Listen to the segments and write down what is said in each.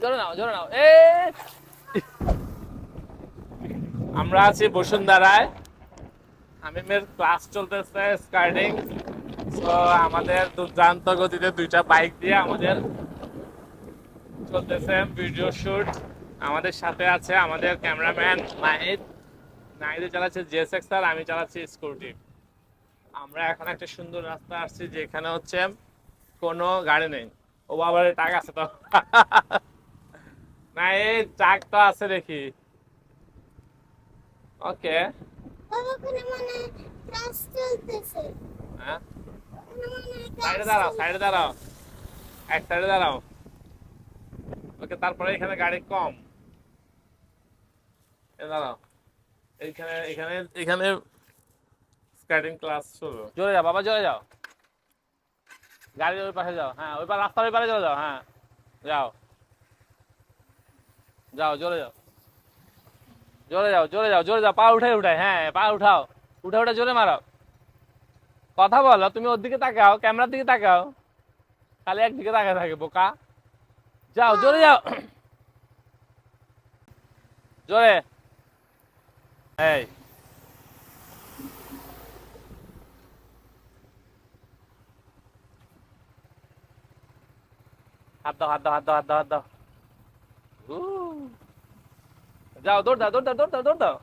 জোরে নাও জোরে নাও এ আমরা আছি বসুন্ধরায়। আমিমের ক্লাস চলতেছে স্কার্টিং। তো আমাদের দুর্দান্ত গতিতে দুইটা বাইক দিয়ে আমাদের চলতেছে ভিডিও শুট। আমাদের সাথে আছে আমাদের ক্যামেরাম্যান নাহিদ। নাহিদে চালাচ্ছে জেএসএক্স আর আমি চালাচ্ছি স্কুটি। আমরা এখন একটা সুন্দর রাস্তা আসছি যেখানে হচ্ছে কোনো গাড়ি নেই। ও বাবার টাক আছে তো না এই ট্রাক তো আছে দেখি। ওকে বাবা ওখানে মানে ক্লাস চলতেছে। হ্যাঁ ওখানে মানে সাইডে ক্লাস দাঁড়াও সাইডে চলতেছে। দাঁড়াও এক সাইডে দাঁড়াও। ওকে তারপরে এখানে গাড়ি কম। এ দাঁড়াও এইখানে এখানে এখানে স্কেটিং ক্লাস শুরু। জোরে যাও বাবা জোরে যাও। গাড়ির ওই পাশে যাও। হ্যাঁ ওই পার রাস্তার ওই পারে চলে যাও। হ্যাঁ যাও যাও জোরে যাও জোরে যাও জোরে যাও জোরে যাও পা উঠাই উঠাই। হ্যাঁ পা উঠাও উঠে উঠে জোরে মারো। কথা বলো তুমি ওর দিকে তাকাও ক্যামেরার দিকে তাকাও। খালি একদিকে তাকায় থাকে বোকা। যাও জোরে যাও জোরে। এই হাত দাও হাত দাও হাত দাও হাত দাও হাত দাও। উহ, যাও দৌড় দাও দৌড় দাও দৌড় দাও দৌড় দাও।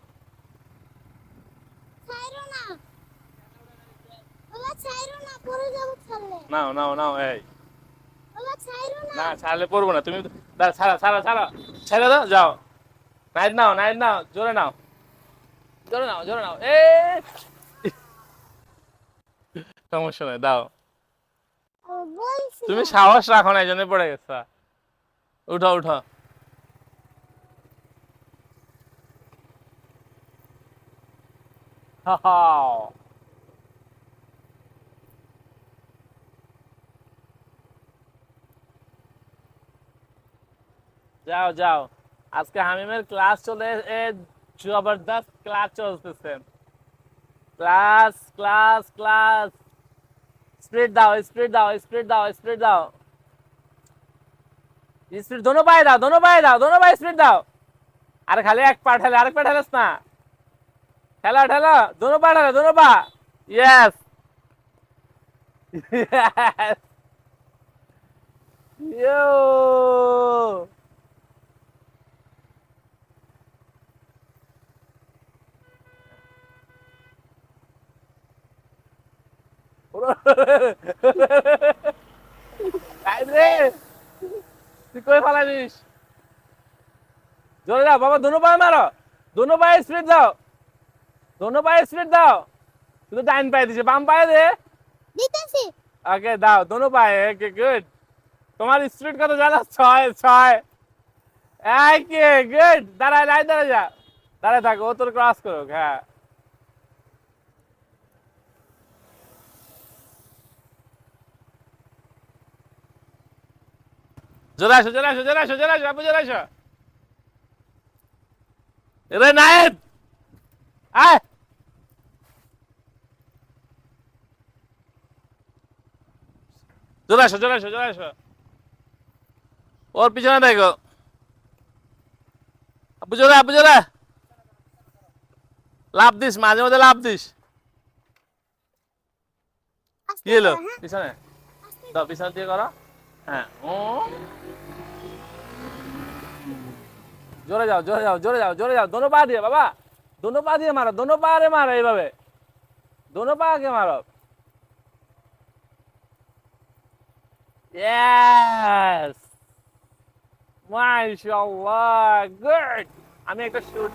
ছাইরো না। বাবা ছাইরো না, পড়ে যাবো ছাড়লে। নাও নাও নাও এই বাবা ছাইরো না। না ছাড়লে পড়বো না তুমি। দাঁড়া ছাড়া ছাড়া ছাড়া ছেড়ে দাও যাও। নাইট নাও জোরে নাও জোরে নাও জোরে নাও এ সমস্যা নাই দাও। ও বলছি তুমি না। সাহস রাখো না এই জন্য পড়ে গেছো। উঠো উঠো। হাও। যাও যাও আজকে হামিমের ক্লাস চলে জবরদস্ত ক্লাস চলতেছে। ক্লাস ক্লাস ক্লাস স্পিড দাও স্পিড দাও স্পিড দাও স্পিড দাও স্পিড দোনো পায়ে দাও দোনো পায়ে দাও দোনো পায়ে স্পিড দাও। আরে খালি এক পা ঠেলে আরেক পা ঠেলাস না। ঠেলা ঠেলা দোনো পা ঠেলা দোনো পা। ইয়েস ইয়েস ইয়ো রে তুই কই ফালাইছিস। জোরে যাও বাবা দোনো পায়ে মারো দোনো পায়ে স্পিড দাও দোনো পায়ে স্পিড দাও। তুই তো ডাইন পায়ে দিছে বাম পায়ে দে। দিতেছি। ওকে দাও দোনো পায়ে ওকে গুড। তোমার স্পিড কত জানো ছয় ছয়। একে গুড দাঁড়ায় নাই দাঁড়ায় যা। দাঁড়ায় থাকো ও তোর ক্রস করুক। হ্যাঁ জোরে আসো জোরে আসো জোরে আসো জোরে আসো আপু জোরে আসো। রে নায়েদ আয় জোরে আসো জোরে আসো জোরে আসো। ওর পিছনে দেখো আপু জোরে আপু জোরে। লাভ দিস মাঝে মধ্যে লাভ দিস। কি আস্তে হলো করো, হ্যাঁ পিছনে আস্তে দাও করো। পিছনে দিয়ে করো। হ্যাঁ ও জোরে যাও জোরে যাও জোরে যাও জোরে যাও দোনো পা দিয়ে বাবা দোনো পা দিয়ে মারো দোনো পা রে মারো এইভাবে দোনো পা কে মারো। ইয়েস মাশাআল্লাহ গুড। আমি একটা শুট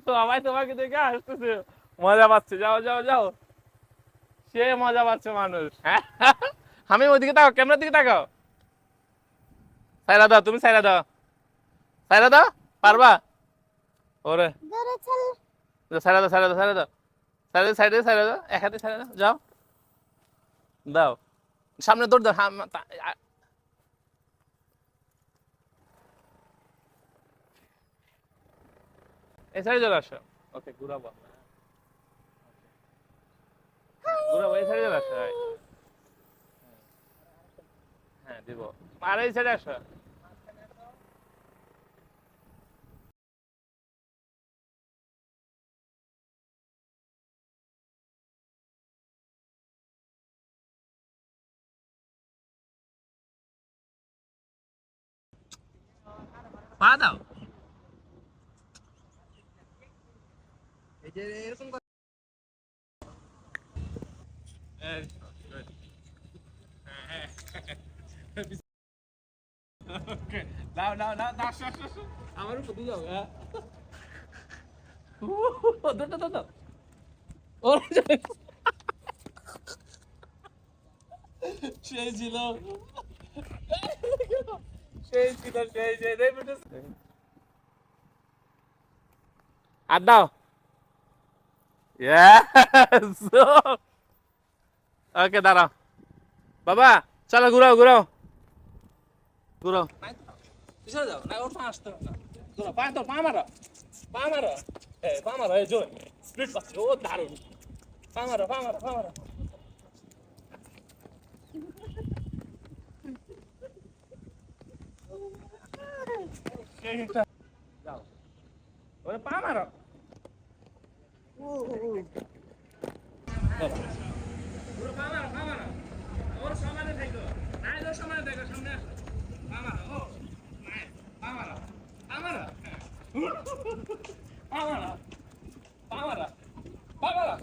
সবাই তোমাকে দেখে হাসতেছে মজা পাচ্ছে। যাও যাও যাও সে মজা পাচ্ছে মানুষ। হ্যাঁ আমি ওইদিকে তাকাও ক্যামেরার দিকে তাকাও। সাইরা দাও তুমি সাইরা দাও সাইরা দাও পারবা। ওরে জোরে ছাড়লে। সাইরা দাও সাইরা দাও সাইরা দাও সাইডে সাইডে সাইডে দাও এক হাতে সাইডে দাও যাও দাও সামনে দৌড় দাও। হ্যাঁ এই সাইডে চলে আসো। ওকে ঘুরাবো। ঘুরাবো এই সাইডে আসো হ্যাঁ দিব আর এই সাইডে আসো পা দাও এই যে এরকম কথা। দাও দাও দাও দাও আসো আসো আসো আমার উপর দিয়ে যাও হ্যাঁ দুটো দুটো ওর সেই ছিল সেই ছিল সেই সেই আর দাও Yes! ওকে দাঁড়াও বাবা চলো ঘুরাও ঘুরাও ঘুরাও পিছনে যাও না ওর পা আসতে হবে না ঘুরাও পা তো পা মারো পা মারো এই জোর স্পিড পাচ্ছে ও দারুণ পা মারো পা মারো পা মারো যাও ওরে পা মারো পুরো পা মারো ওর সমানে থাকো নাই ওর সমানে থাকো সামনে আসো পা মারো ও নাই পা মারো পা মারো পা মারো পা মারো পা মারো